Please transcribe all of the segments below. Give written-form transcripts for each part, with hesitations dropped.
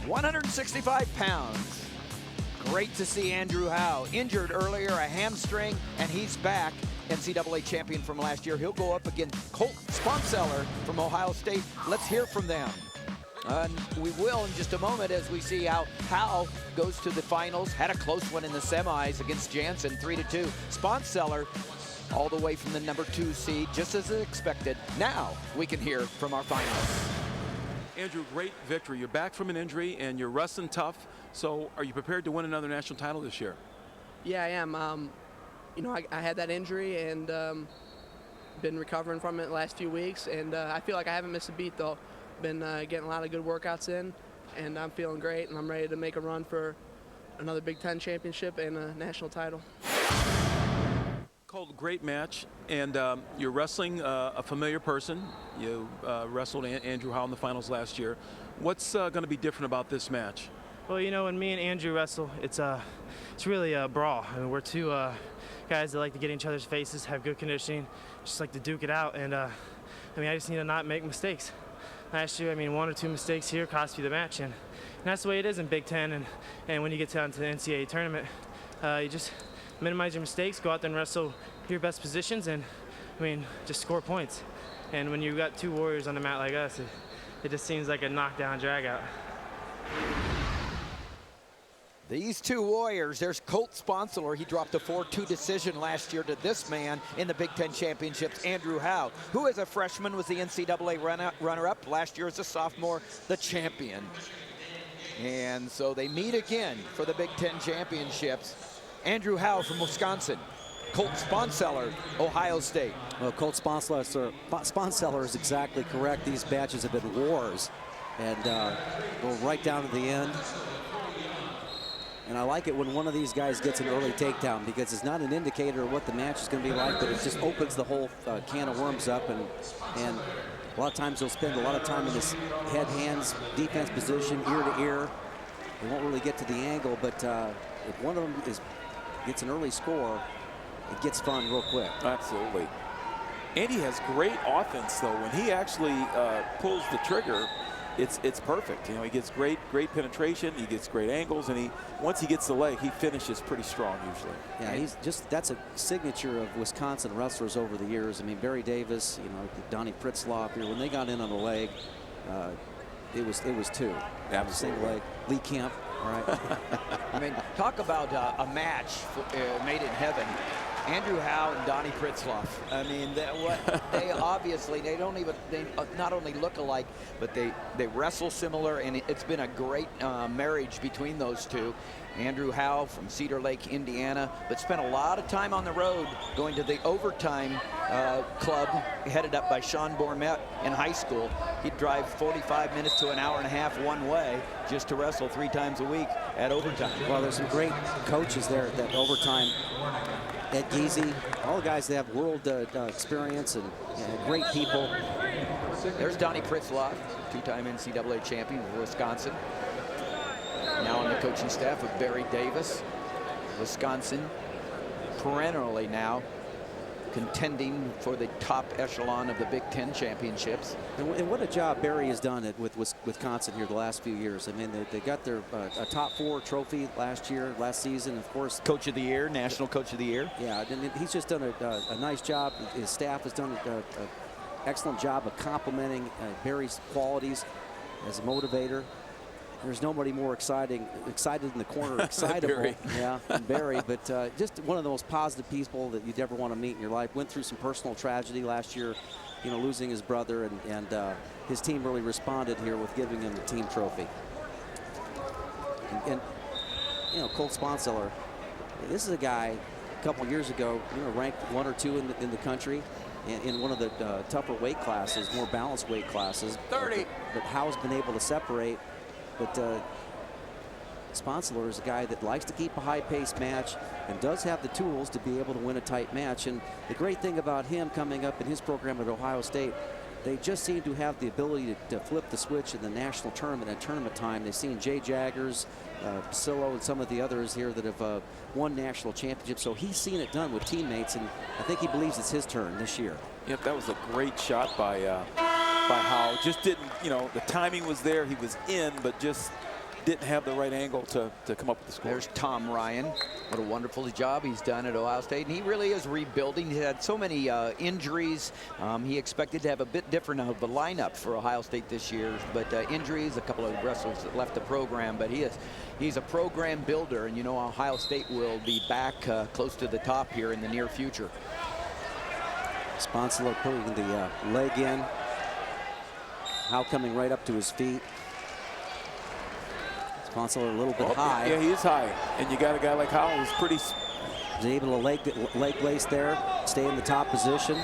165 pounds. Great to see Andrew Howe. Injured earlier, a hamstring, and he's back. NCAA champion from last year. He'll go up against Colt Sponseller from Ohio State. Let's hear from them. And we will in just a moment as we see how Howe goes to the finals. Had a close one in the semis against Jansen, 3-2. Sponseller all the way from the #2 seed, just as expected. Now we can hear from our finalists. Andrew, great victory. You're back from an injury and you're wrestling tough. So are you prepared to win another national title this year? Yeah, I am. You know, I had that injury and been recovering from it the last few weeks, and I feel like I haven't missed a beat though. Been getting a lot of good workouts in, and I'm feeling great, and I'm ready to make a run for another Big Ten championship and a national title. Colt, great match, and you're wrestling a familiar person. You wrestled Andrew Howe in the finals last year. What's going to be different about this match? Well, you know, when me and Andrew wrestle, it's really a brawl. I mean, we're two guys that like to get in each other's faces, have good conditioning, just like to duke it out. And I mean, I just need to not make mistakes. Last year, I mean, 1 or 2 mistakes here cost you the match, and that's the way it is in Big Ten. And when you get down to the NCAA tournament, you just minimize your mistakes, go out there and wrestle your best positions, and I mean, just score points. And when you've got 2 warriors on the mat like us, it just seems like a knockdown drag out. These 2 warriors, there's Colt Sponseller. He dropped a 4-2 decision last year to this man in the Big Ten Championships, Andrew Howe, who as a freshman was the NCAA runner-up. Last year as a sophomore, the champion. And so they meet again for the Big Ten Championships. Andrew Howe from Wisconsin. Colt Sponseller, Ohio State. Well, Colt Sponseller is exactly correct. These matches have been wars, and go right down to the end. And I like it when one of these guys gets an early takedown, because it's not an indicator of what the match is going to be like, but it just opens the whole can of worms up. And a lot of times they'll spend a lot of time in this head, hands, defense position, ear to ear. They won't really get to the angle, but if one of them gets an early score, it gets fun real quick. Absolutely. Andy has great offense, though. When he actually pulls the trigger, it's perfect. You know, he gets great penetration, he gets great angles, and once he gets the leg, he finishes pretty strong usually. Yeah, that's a signature of Wisconsin wrestlers over the years. I mean, Barry Davis, you know, Donnie Pritzlaff here, when they got in on the leg, it was 2. Absolutely. Same leg. Lee Kemp, all right. I mean, talk about a match made in heaven. Andrew Howe and Donnie Pritzlaff. I mean, they obviously, they not only look alike, but they wrestle similar, and it's been a great marriage between those 2. Andrew Howe from Cedar Lake, Indiana, but spent a lot of time on the road going to the Overtime club headed up by Sean Bourmet in high school. He'd drive 45 minutes to an hour and a half one way just to wrestle 3 times a week at Overtime. Well, there's some great coaches there at that Overtime. Ed Geezy, all the guys that have world experience and great people. There's Donnie Pritzlaff, 2-time NCAA champion of Wisconsin. Now on the coaching staff of Barry Davis. Wisconsin perennially now contending for the top echelon of the Big Ten championships. And what a job Barry has done with Wisconsin here the last few years. I mean, they got their a top 4 trophy last season, of course. Coach of the Year, National Coach of the Year. Yeah, and he's just done a nice job. His staff has done an excellent job of complimenting Barry's qualities as a motivator. There's nobody more excited in the corner, excitable, yeah, than Barry. But just one of the most positive people that you'd ever want to meet in your life. Went through some personal tragedy last year, you know, losing his brother, and his team really responded here with giving him the team trophy. And you know, Colt Sponseller, this is a guy a couple years ago, you know, ranked 1 or 2 in the country. In one of the tougher weight classes, more balanced weight classes. 30. But Howe's been able to separate. But Sponseller is a guy that likes to keep a high-paced match and does have the tools to be able to win a tight match. And the great thing about him coming up in his program at Ohio State, they just seem to have the ability to flip the switch in the national tournament at tournament time. They've seen Jay Jaggers, Basillo, and some of the others here that have won national championships. So he's seen it done with teammates, and I think he believes it's his turn this year. Yep, that was a great shot by Howe. Just didn't, you know, the timing was there. He was in, but just didn't have the right angle to come up with the score. There's Tom Ryan. What a wonderful job he's done at Ohio State. And he really is rebuilding. He had so many injuries. He expected to have a bit different of a lineup for Ohio State this year. But injuries, a couple of wrestlers that left the program. But he's a program builder. And, you know, Ohio State will be back close to the top here in the near future. Sponseller putting the leg in. Howe coming right up to his feet. Sponseller a little bit high. Yeah, he is high. And you got a guy like Howe who's pretty... He's able to leg lace there, stay in the top position.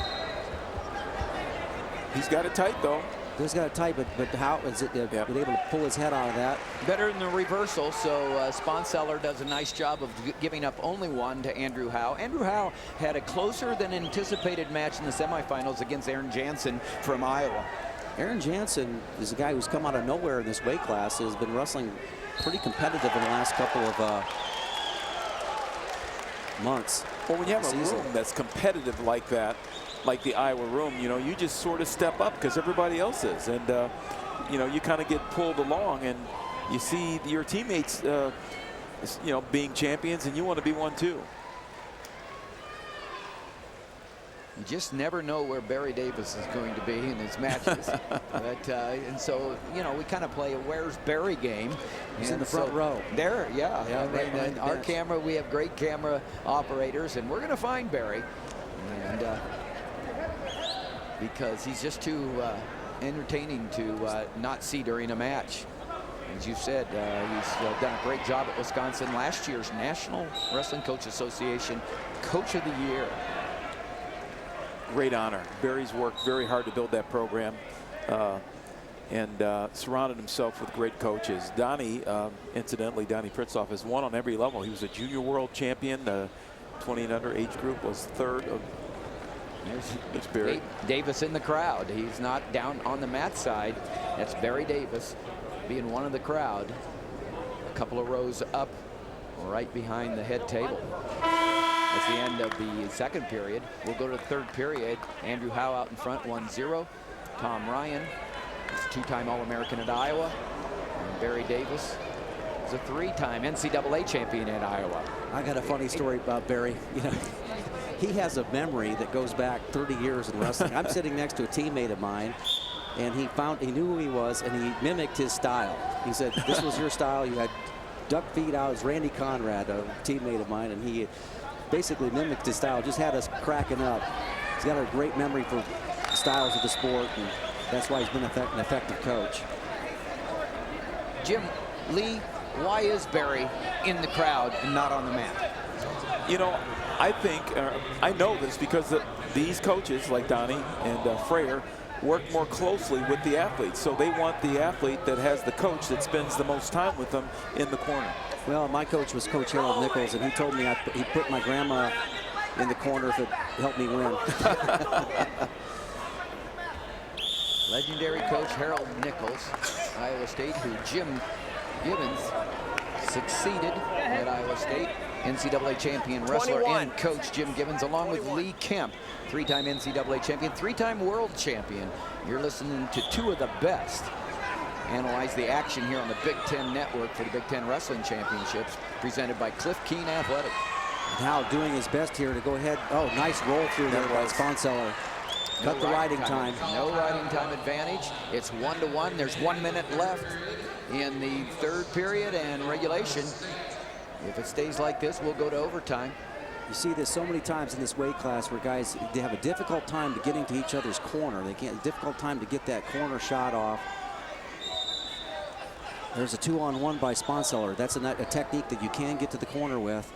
He's got it tight, though. He's got it tight, but Howe is been able to pull his head out of that. Better than the reversal, so Sponseller does a nice job of giving up only one to Andrew Howe. Andrew Howe had a closer than anticipated match in the semifinals against Aaron Jansen from Iowa. Aaron Jansen is a guy who's come out of nowhere in this weight class. Has been wrestling pretty competitive in the last couple of months. Well, when you have a room that's competitive like that, like the Iowa room, you know, you just sort of step up because everybody else is. And, you know, you kind of get pulled along and you see your teammates, you know, being champions and you want to be one too. You just never know where Barry Davis is going to be in his matches. But, and so, you know, we kind of play a where's Barry game. He's in the front row. There, yeah. Right and our camera, we have great camera operators, and we're going to find Barry. And because he's just too entertaining to not see during a match. As you said, he's done a great job at Wisconsin. Last year's National Wrestling Coach Association Coach of the Year. Great honor. Barry's worked very hard to build that program and surrounded himself with great coaches. Donnie, incidentally, Donnie Pritzloff has won on every level. He was a junior world champion. 20 and under age group was third of There's Barry. Davis in the crowd. He's not down on the mat side. That's Barry Davis being one of the crowd. A couple of rows up right behind the head table. That's the end of the second period. We'll go to the third period. Andrew Howe out in front, 1-0. Tom Ryan is a two-time All-American at Iowa. And Barry Davis is a three-time NCAA champion at Iowa. I got a funny story about Barry. You know, he has a memory that goes back 30 years in wrestling. I'm sitting next to a teammate of mine, and he knew who he was, and he mimicked his style. He said, "This was your style. You had duck feet out." It was Randy Conrad, a teammate of mine, and he basically mimicked his style, just had us cracking up. He's got a great memory for styles of the sport, and that's why he's been an effective coach. Jim Lee, why is Barry in the crowd and not on the mat? You know, I think, I know this because these coaches like Donnie and Frayer work more closely with the athletes. So they want the athlete that has the coach that spends the most time with them in the corner. Well, my coach was Coach Harold Nichols, and he told me he put my grandma in the corner if it helped me win. Legendary coach Harold Nichols, Iowa State, who Jim Gibbons succeeded at Iowa State. NCAA champion wrestler and coach Jim Gibbons, along with Lee Kemp, three-time NCAA champion, three-time world champion. You're listening to two of the best. Analyze the action here on the Big Ten Network for the Big Ten Wrestling Championships, presented by Cliff Keen Athletic. Now doing his best here to go ahead. Oh, nice roll through there by Sponseller. Cut the riding time. No riding time advantage. It's 1-1. There's 1 minute left in the third period and regulation. If it stays like this, we'll go to overtime. You see this so many times in this weight class where guys, they have a difficult time to getting to each other's corner. They can't, difficult time to get that corner shot off. There's a 2-on-1 by Sponseller. That's a technique that you can get to the corner with.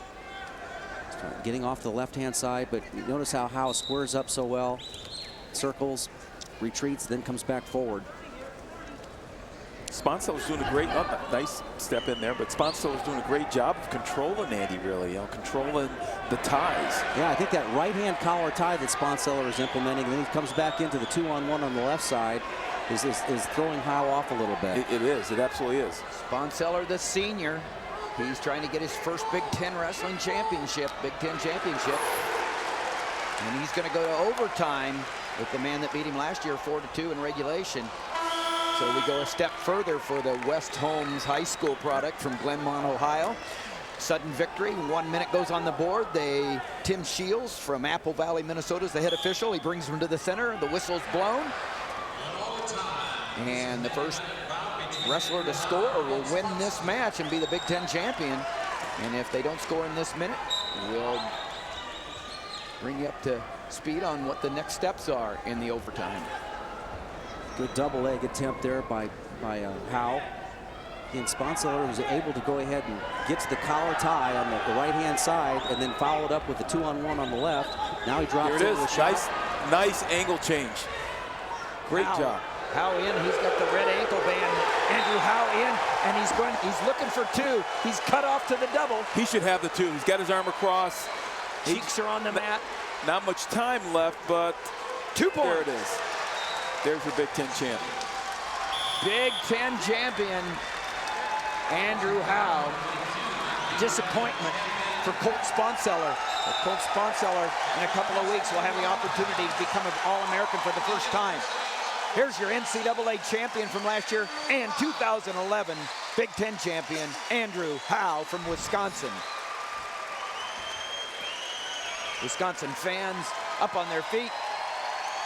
Getting off the left-hand side, but notice how Howe squares up so well. Circles, retreats, then comes back forward. Sponseller's doing a great, nice step in there, but Sponseller's doing a great job of controlling Andy, really, you know, controlling the ties. Yeah, I think that right-hand collar tie that Sponseller is implementing, and then he comes back into the 2-on-1 on the left side, is throwing Howe off a little bit. It is. It absolutely is. Sponseller, the senior, he's trying to get his first Big Ten Wrestling Championship, Big Ten Championship. And he's going to go to overtime with the man that beat him last year 4-2 in regulation. So we go a step further for the West Holmes High School product from Glenmont, Ohio. Sudden victory, 1 minute goes on the board. Tim Shields from Apple Valley, Minnesota is the head official. He brings them to the center. The whistle's blown. And the first wrestler to score will win this match and be the Big Ten champion. And if they don't score in this minute, we'll bring you up to speed on what the next steps are in the overtime. Good double leg attempt there by Howe. And Sponseller was able to go ahead and get to the collar tie on the right-hand side and then follow it up with the 2-on-1 on the left. Now he drops Here it into is. the shot. Nice angle change. Great job. Howe in, he's got the red ankle band. Andrew Howe in, and he's looking for two. He's cut off to the double. He should have the two. He's got his arm across. Cheeks are on the mat. Not much time left, but 2 points. there it is. There's your Big Ten champ. Big Ten champion, Andrew Howe. Disappointment for Colt Sponseller. Colt Sponseller in a couple of weeks will have the opportunity to become an All-American for the first time. Here's your NCAA champion from last year and 2011 Big Ten champion, Andrew Howe from Wisconsin. Wisconsin fans up on their feet.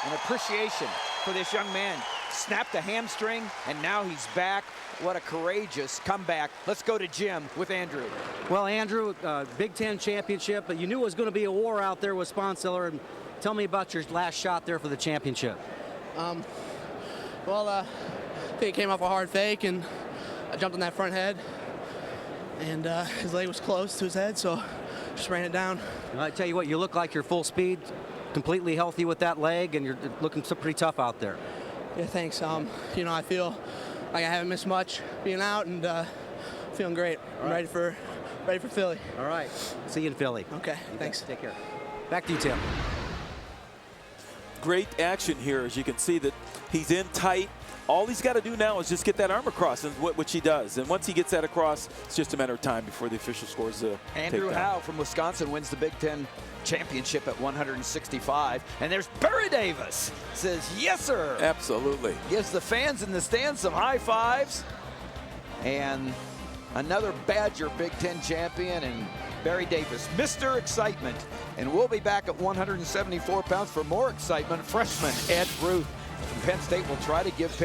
An appreciation for this young man. Snapped a hamstring, and now he's back. What a courageous comeback. Let's go to Jim with Andrew. Well, Andrew, Big Ten championship, but you knew it was going to be a war out there with Sponseller. And tell me about your last shot there for the championship. I think it came off a hard fake, and I jumped on that front head, and his leg was close to his head, so just ran it down. And I tell you what, you look like you're full speed, completely healthy with that leg, and you're looking pretty tough out there. Yeah, thanks. You know, I feel like I haven't missed much being out, and feeling great. I'm ready for Philly. All right. See you in Philly. Okay, thanks. Take care. Back to you, Tim. Great action here, as you can see that he's in tight. All he's got to do now is just get that arm across, and which he does. And once he gets that across, it's just a matter of time before the official scores the Andrew takedown. Howe from Wisconsin wins the Big Ten championship at 165. And there's Barry Davis. Says, yes, sir. Absolutely. Gives the fans in the stands some high fives. And another Badger Big Ten champion, and Barry Davis, Mr. Excitement. And we'll be back at 174 pounds for more excitement. Freshman Ed Ruth from Penn State will try to give